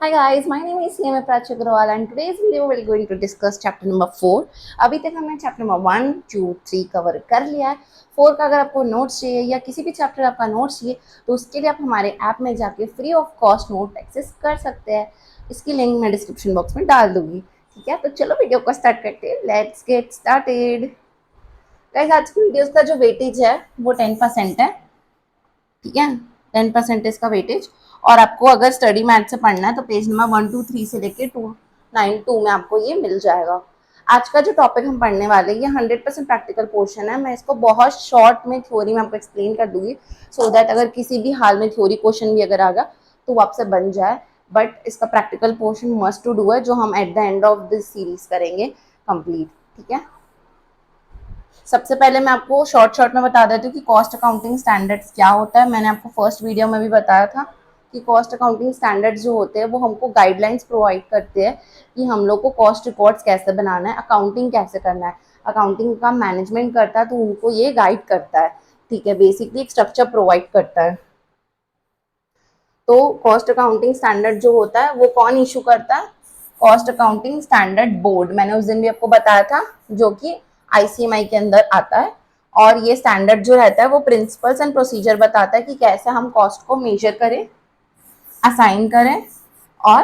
Hi guys, my name is CMA Prachi Agrawal and today's video we're going to discuss chapter number 4. अभी तक हमने chapter number 1, 2, 3 cover कर लिया है। 4 का अगर आपको नोट्स चाहिए या किसी भी चैप्टर आपका नोट्स चाहिए तो उसके लिए आप हमारे ऐप में जाके free of cost note access कर सकते हैं। इसकी लिंक मैं डिस्क्रिप्शन बॉक्स में डाल दूंगी। ठीक है, तो चलो वीडियो को स्टार्ट करते हैं। Let's get started. गाइस, आज की वीडियोस का जो वेटेज है वो 10% है। ठीक है, 10% इसका वेटेज। और आपको अगर स्टडी मैथ से पढ़ना है तो पेज नंबर 1, 2, 3 से लेके 292 में आपको ये मिल जाएगा। आज का जो टॉपिक हम पढ़ने वाले हैं ये 100% प्रैक्टिकल पोर्शन है। मैं इसको बहुत शॉर्ट में थ्योरी में आपको एक्सप्लेन कर दूंगी सो दैट अगर किसी भी हाल में थ्योरी क्वेश्चन भी अगर आ गया तो वो आपसे बन जाए। बट इसका practical portion must to do है जो हम at the end of this series करेंगे कंप्लीट। ठीक है, सबसे पहले मैं आपको शॉर्ट में बता देती हूँ कि कॉस्ट अकाउंटिंग स्टैंडर्ड्स क्या होता है। मैंने आपको फर्स्ट वीडियो में भी बताया था कि कॉस्ट अकाउंटिंग स्टैंडर्ड्स जो होते हैं वो हमको गाइडलाइंस प्रोवाइड करते हैं कि हम लोग को कॉस्ट रिकॉर्ड्स कैसे बनाना है, अकाउंटिंग कैसे करना है। अकाउंटिंग का मैनेजमेंट करता है तो उनको ये गाइड करता है। ठीक है, बेसिकली एक स्ट्रक्चर प्रोवाइड करता है। तो कॉस्ट अकाउंटिंग स्टैंडर्ड जो होता है वो कौन इशू करता है? Cost accounting standard board. मैंने उस दिन भी आपको बताया था जो कि आईसीएमआई के अंदर आता है। और ये स्टैंडर्ड जो रहता है वो प्रिंसिपल्स एंड प्रोसीजर बताता है कि कैसे हम कॉस्ट को मेजर करें, असाइन करें और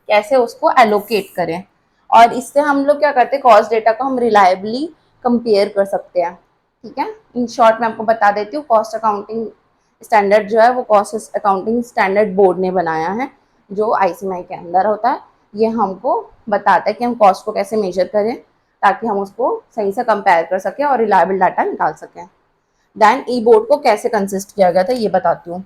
कैसे उसको एलोकेट करें। और इससे हम लोग क्या करते हैं, कॉस्ट डेटा को हम रिलायबली कंपेयर कर सकते हैं। ठीक है, इन शॉर्ट मैं आपको बता देती हूँ। कॉस्ट अकाउंटिंग स्टैंडर्ड जो है वो कॉस्ट अकाउंटिंग स्टैंडर्ड बोर्ड ने बनाया है जो आईसीएमआई के अंदर होता है। ये हमको बताता है कि हम कॉस्ट को कैसे मेजर करें ताकि हम उसको सही से कंपेयर कर सकें और रिलायबल डाटा निकाल सकें। देन ई बोर्ड को कैसे कंसिस्ट किया गया था ये बताती हूँ।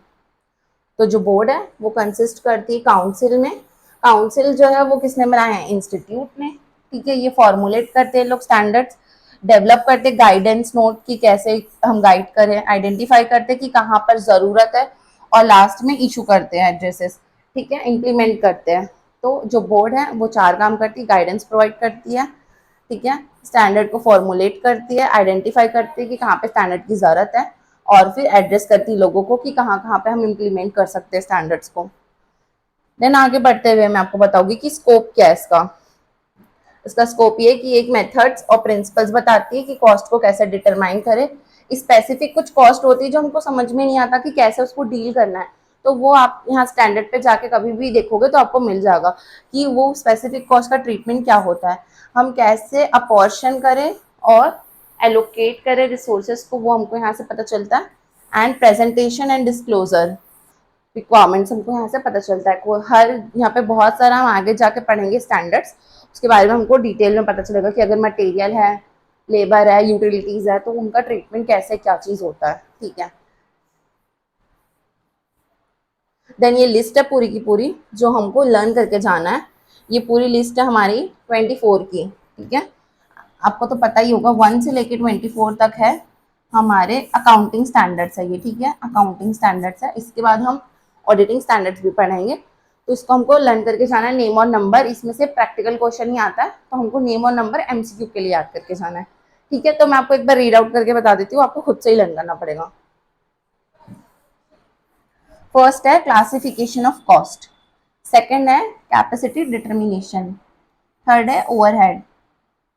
तो जो बोर्ड है वो कंसिस्ट करती है काउंसिल में। काउंसिल जो है वो किसने बनाया है? इंस्टीट्यूट ने। ठीक है, ये फॉर्मुलेट करते हैं लोग स्टैंडर्ड्स, डेवलप करते गाइडेंस नोट कि कैसे हम गाइड करें, आइडेंटिफाई करते कि कहाँ पर ज़रूरत है और लास्ट में इशू करते हैं एड्रेसेस। ठीक है, इम्प्लीमेंट करते हैं। तो जो बोर्ड है वो 4 काम करती है। गाइडेंस प्रोवाइड करती है, ठीक है, स्टैंडर्ड को फॉर्मुलेट करती है, आइडेंटिफाई करती है कि कहाँ पे स्टैंडर्ड की ज़रूरत है और फिर एड्रेस करती है लोगों को कि कहाँ कहाँ पे हम इम्प्लीमेंट कर सकते हैं स्टैंडर्ड्स को। देन आगे बढ़ते हुए मैं आपको बताऊंगी कि स्कोप क्या है इसका। इसका स्कोप ये कि एक मेथड्स और प्रिंसिपल्स बताती है कि कॉस्ट को कैसे डिटरमाइन करें। स्पेसिफिक कुछ कॉस्ट होती है जो हमको समझ में नहीं आता कि कैसे उसको डील करना है, तो वो आप यहाँ स्टैंडर्ड पे जाके कभी भी देखोगे तो आपको मिल जाएगा कि वो स्पेसिफिक कॉस्ट का ट्रीटमेंट क्या होता है, हम कैसे अपॉर्शन करें और एलोकेट करें रिसोर्सेज को, वो हमको यहाँ से पता चलता है। And presentation and disclosure requirements हमको यहाँ से पता चलता है। हर यहाँ पे बहुत सारा हम आगे जाके पढ़ेंगे स्टैंडर्ड्स, उसके बारे में हमको डिटेल में पता चलेगा कि अगर मटेरियल है, लेबर है, यूटिलिटीज है तो उनका ट्रीटमेंट कैसे क्या चीज़ होता है। ठीक है, देन ये लिस्ट है पूरी की पूरी जो हमको लर्न करके जाना है। ये पूरी लिस्ट है हमारी 24 की। ठीक है, आपको तो पता ही होगा 1 से लेके 24 तक है हमारे अकाउंटिंग स्टैंडर्ड्स है ये। ठीक है, अकाउंटिंग स्टैंडर्ड्स है। इसके बाद हम ऑडिटिंग स्टैंडर्ड्स भी पढ़ेंगे, तो इसको हमको लर्न करके जाना है। नेम और नंबर, इसमें से प्रैक्टिकल क्वेश्चन ही आता है तो हमको नेम और नंबर एमसीक्यू के लिए याद करके जाना है। ठीक है, तो मैं आपको एक बार रीड आउट करके बता देती हूँ, आपको खुद से ही लर्न करना पड़ेगा। फर्स्ट है क्लासिफिकेशन ऑफ कॉस्ट, सेकंड है कैपेसिटी डिटर्मिनेशन, थर्ड है ओवरहेड,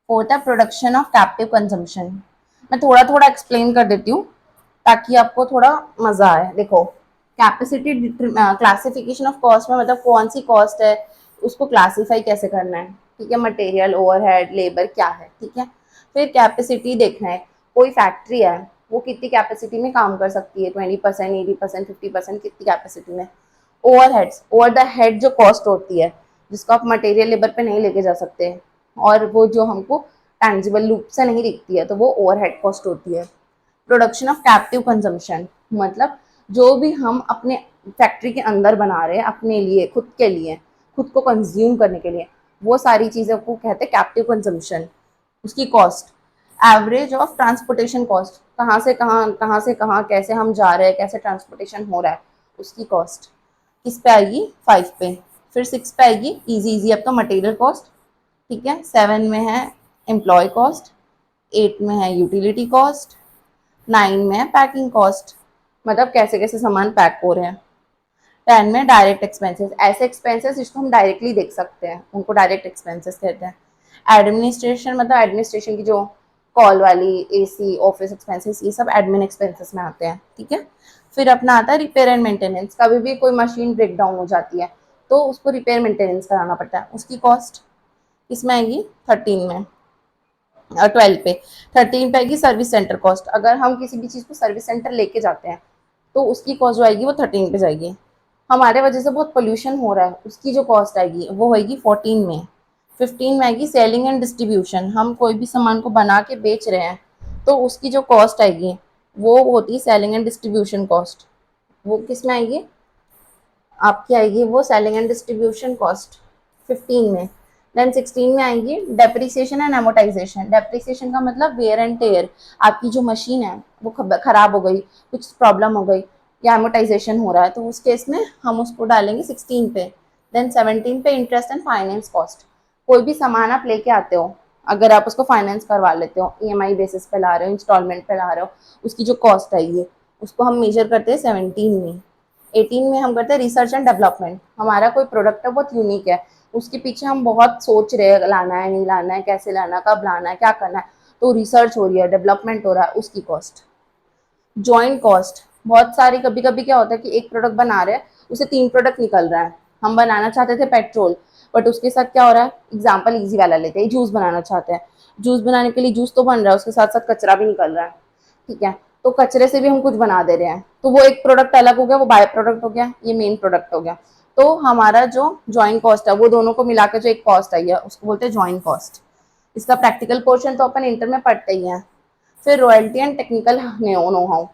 फोर्थ है प्रोडक्शन ऑफ कैप्टिव कंजम्पशन। मैं थोड़ा थोड़ा एक्सप्लेन कर देती हूँ ताकि आपको थोड़ा मजा आए। देखो, कैपेसिटी क्लासिफिकेशन ऑफ कॉस्ट में मतलब कौन सी कॉस्ट है उसको क्लासीफाई कैसे करना है। ठीक है, मटेरियल, ओवरहेड, लेबर क्या है। ठीक है, फिर कैपेसिटी देखना है, कोई फैक्ट्री है वो कितनी कैपेसिटी में काम कर सकती है, 20%, 80%, 50%, कितनी कैपेसिटी में। ओवरहेड्स, ओवर द हेड जो कॉस्ट होती है जिसको आप मटेरियल लेबर पे नहीं लेके जा सकते और वो जो हमको टैंजिबल रूप से नहीं दिखती है तो वो ओवरहेड कॉस्ट होती है। प्रोडक्शन ऑफ कैप्टिव कंजम्पशन मतलब जो भी हम अपने फैक्ट्री के अंदर बना रहे हैं अपने लिए, खुद के लिए, खुद को कंज्यूम करने के लिए, वो सारी चीज़ों को कहते हैं कैप्टिव कंजम्पशन। उसकी cost, average of transportation cost, कहाँ से कहाँ, कहाँ से कहाँ, कैसे हम जा रहे हैं, कैसे ट्रांसपोर्टेशन हो रहा है, उसकी कॉस्ट किस पे आएगी? 5 पे। फिर 6 पे आएगी इजी इजी आपका मटेरियल कॉस्ट। ठीक है, 7 में है एम्प्लॉय कॉस्ट, 8 में है यूटिलिटी कॉस्ट, 9 में है पैकिंग कॉस्ट मतलब कैसे कैसे सामान पैक हो रहे हैं। 10 में डायरेक्ट एक्सपेंसेस, ऐसे एक्सपेंसेस जिसको हम डायरेक्टली देख सकते हैं उनको डायरेक्ट एक्सपेंसेस कहते हैं। एडमिनिस्ट्रेशन मतलब एडमिनिस्ट्रेशन की जो कॉल वाली, एसी, ऑफिस एक्सपेंसेस, ये सब एडमिन एक्सपेंसेस में आते हैं, ठीक है। फिर अपना आता है रिपेयर एंड मेंटेनेंस। कभी भी कोई मशीन ब्रेक डाउन हो जाती है तो उसको रिपेयर मेंटेनेंस कराना पड़ता है, उसकी कॉस्ट इसमें आएगी 13 में और 12 पे। 13 पे आएगी सर्विस सेंटर कॉस्ट। अगर हम किसी भी चीज़ को सर्विस सेंटर लेके जाते हैं तो उसकी कॉस्ट जो आएगी वो 13 पे जाएगी। हमारे वजह से बहुत पोल्यूशन हो रहा है, उसकी जो कॉस्ट आएगी वो होएगी 14 में। 15 में आएगी सेलिंग एंड डिस्ट्रीब्यूशन। हम कोई भी सामान को बना के बेच रहे हैं तो उसकी जो कॉस्ट आएगी वो होती है सेलिंग एंड डिस्ट्रीब्यूशन कॉस्ट। वो किस में आएगी आपकी, आएगी वो सेलिंग एंड डिस्ट्रीब्यूशन कॉस्ट 15 में। देन 16 में आएगी डेप्रिसिएशन एंड एमोटाइजेशन। डेप्रिसिएशन का मतलब वेयर एंड टेयर, आपकी जो मशीन है वो खराब हो गई, कुछ प्रॉब्लम हो गई या एमोटाइजेशन हो रहा है तो उस केस में हम उसको डालेंगे 16 पे। देन 17 पे इंटरेस्ट एंड फाइनेंस कॉस्ट। कोई भी सामान आप लेके आते हो, अगर आप उसको फाइनेंस करवा लेते हो, ईएमआई बेसिस पे ला रहे हो, इंस्टॉलमेंट पे ला रहे हो, उसकी जो कॉस्ट आएगी उसको हम मेजर करते हैं 17 में। 18 में हम करते हैं रिसर्च एंड डेवलपमेंट। हमारा कोई प्रोडक्ट है बहुत यूनिक है, उसके पीछे हम बहुत सोच रहे हैं लाना है नहीं लाना है, कैसे लाना, कब लाना है, क्या करना है, तो रिसर्च हो रही है, डेवलपमेंट हो रहा है, उसकी कॉस्ट। जॉइंट कॉस्ट, बहुत सारी, कभी कभी क्या होता है कि एक प्रोडक्ट बना रहे हैं उसे 3 प्रोडक्ट निकल रहा है। हम बनाना चाहते थे पेट्रोल, बट उसके साथ क्या हो रहा है, एग्जाम्पल ईजी वाला लेते हैं, जूस बनाना चाहते हैं, जूस बनाने के लिए जूस तो बन रहा है, उसके साथ साथ कचरा भी निकल रहा है, ठीक है। तो कचरे से भी हम कुछ बना दे रहे हैं तो वो एक प्रोडक्ट अलग हो गया, वो बाय प्रोडक्ट हो गया, ये मेन प्रोडक्ट हो गया। तो हमारा जो जॉइंट कॉस्ट है वो दोनों को मिलाकर जो एक कॉस्ट आई है उसको बोलते हैं जॉइंट कॉस्ट। इसका प्रैक्टिकल पोर्शन तो अपन इंटर में पढ़ते ही हैं। फिर royalty and technical know how.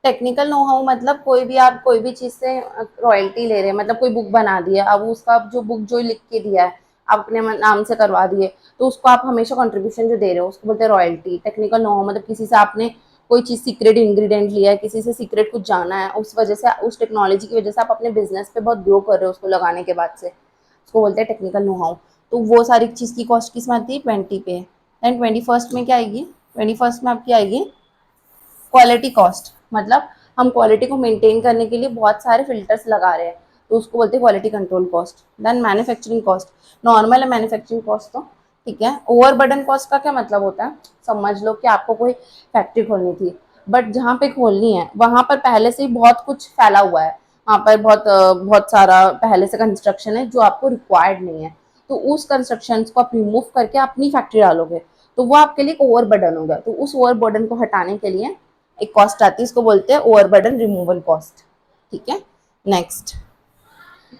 Technical know how मतलब कोई भी आप कोई भी चीज़ से रॉयल्टी ले रहे हैं, मतलब कोई बुक बना दिया, अब उसका जो बुक जो लिख के दिया है आप अपने नाम से करवा दिए तो उसको आप हमेशा कंट्रीब्यूशन जो दे रहे हो उसको बोलते हैं रॉयल्टी। टेक्निकल नो हाउ मतलब किसी से आपने कोई चीज़ सीक्रेट इंग्रेडिएंट लिया है, किसी से सीक्रेट कुछ जाना है, उस वजह से, उस टेक्नोलॉजी की वजह से आप अपने बिजनेस पे बहुत ग्रो कर रहे हो उसको लगाने के बाद से, उसको बोलते हैं टेक्निकल नो हाउ। तो वो सारी चीज़ की कॉस्ट किस में आती है 20 पे। एंड 21st में क्या आएगी, 21st में आपकी आएगी क्वालिटी कॉस्ट। मतलब हम क्वालिटी को मेंटेन करने के लिए बहुत सारे फिल्टर्स लगा रहे हैं तो उसको बोलते हैं quality control cost. Then manufacturing cost, normal है मैन्युफैक्चरिंग कॉस्ट तो, ठीक है। ओवरबर्डन कॉस्ट का क्या मतलब होता है, समझ लो कि आपको कोई फैक्ट्री खोलनी थी बट जहाँ पे खोलनी है वहां पर पहले से ही बहुत कुछ फैला हुआ है, वहाँ पर बहुत सारा पहले से कंस्ट्रक्शन है जो आपको रिक्वायर्ड नहीं है, तो उस कंस्ट्रक्शन को आप रिमूव करके अपनी फैक्ट्री डालोगे तो वो आपके लिए ओवरबर्डन हो गया। तो उस ओवरबर्डन को हटाने के लिए एक कॉस्ट आती है, इसको बोलते हैं ओवरबर्डन रिमूवल कॉस्ट, ठीक है। नेक्स्ट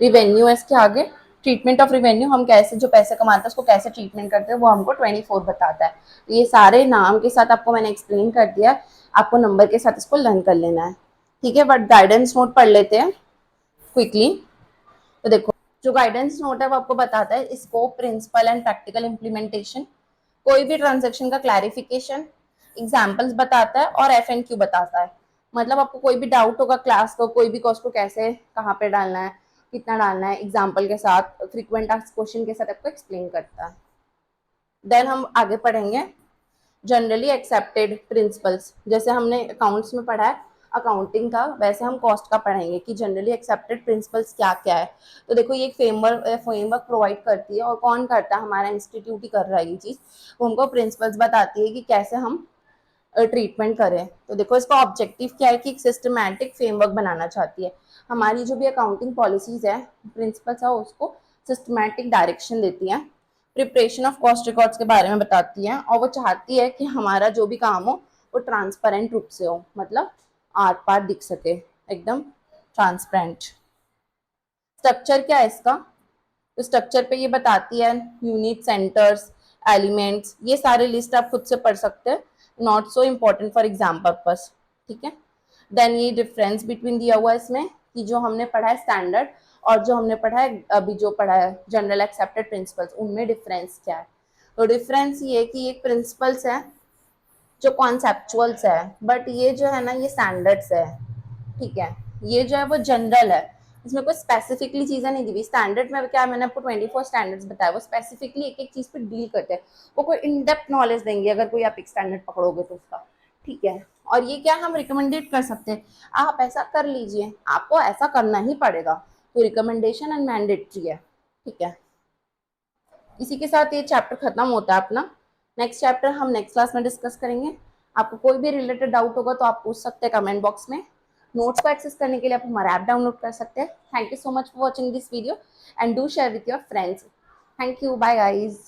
रिवेन्यू है इसके आगे। ट्रीटमेंट ऑफ रिवेन्यू, हम कैसे जो पैसे कमाते हैं उसको कैसे ट्रीटमेंट करते हैं वो हमको 24 बताता है। तो ये सारे नाम के साथ आपको मैंने एक्सप्लेन कर दिया, आपको नंबर के साथ इसको लर्न कर लेना है, ठीक है। बट गाइडेंस नोट पढ़ लेते हैं क्विकली। तो देखो जो गाइडेंस नोट है वो आपको बताता है scope, principle and practical implementation, कोई भी ट्रांजेक्शन का क्लैरिफिकेशन, एग्जाम्पल्स बताता है और FNQ बताता है। मतलब आपको कोई भी डाउट होगा क्लास को, कोई भी कॉस्ट को कैसे कहाँ पे डालना है, कितना डालना है, एग्जाम्पल के साथ, फ्रीक्वेंट आस्क्ड क्वेश्चन के साथ आपको एक्सप्लेन करता है। देन हम आगे पढ़ेंगे जनरली एक्सेप्टेड प्रिंसिपल्स। जैसे हमने अकाउंट्स में पढ़ा है अकाउंटिंग का, वैसे हम कॉस्ट का पढ़ेंगे कि जनरली एक्सेप्टेड प्रिंसिपल्स क्या क्या है। तो देखो ये एक फ्रेमवर्क प्रोवाइड करती है, और कौन करता है, हमारा इंस्टीट्यूट ही कर रहा है ये चीज़। वो हमको प्रिंसिपल्स बताती है कि कैसे हम ट्रीटमेंट करें। तो देखो इसका ऑब्जेक्टिव क्या है कि एक सिस्टमैटिक फ्रेमवर्क बनाना चाहती है। हमारी जो भी अकाउंटिंग पॉलिसीज है, प्रिंसिपल्स है, उसको सिस्टमैटिक डायरेक्शन देती है, प्रिपरेशन ऑफ कॉस्ट रिकॉर्ड्स के बारे में बताती है, और वो चाहती है कि हमारा जो भी काम हो वो ट्रांसपेरेंट रूप से हो, मतलब आर पार दिख सके, एकदम ट्रांसपेरेंट। स्ट्रक्चर क्या है इसका, तो स्ट्रक्चर पे ये बताती है यूनिट, सेंटर्स, एलिमेंट्स, ये सारे लिस्ट आप खुद से पढ़ सकते हैं, not so important for exam purpose, ठीक है। देन ये डिफरेंस बिटवीन दिया हुआ है इसमें कि जो हमने पढ़ा है स्टैंडर्ड और जो हमने पढ़ा है अभी जो पढ़ा है जनरल एक्सेप्टेड प्रिंसिपल्स, उनमें डिफरेंस क्या है। तो डिफरेंस ये कि एक प्रिंसिपल्स है जो कॉन्सेप्चुअल्स है, बट ये जो है ना ये स्टैंडर्ड्स है, ठीक है। ये जो है वो जनरल है, इसमें कोई स्पेसिफिकली चीजें नहीं दी हुई। स्टैंडर्ड में क्या, मैंने आपको 24 स्टैंडर्ड्स बताया, वो स्पेसिफिकली एक एक चीज पे डील करते हैं, वो कोई इन डेप्थ नॉलेज देंगे अगर कोई आप एक स्टैंडर्ड पकड़ोगे तो उसका, ठीक है। और ये क्या हम रिकमेंडेड कर सकते हैं, आप ऐसा कर लीजिए, आपको ऐसा करना ही पड़ेगा, तो रिकमेंडेशन एंड मैंडेटरी है, ठीक है। इसी के साथ ये चैप्टर खत्म होता है अपना। नेक्स्ट चैप्टर हम नेक्स्ट क्लास में डिस्कस करेंगे। आपको कोई भी रिलेटेड डाउट होगा तो आप पूछ सकते हैं कमेंट बॉक्स में। नोट्स को एक्सेस करने के लिए आप हमारा ऐप डाउनलोड कर सकते हैं। Thank you so much for watching this video and do share with your friends. Thank you, bye guys.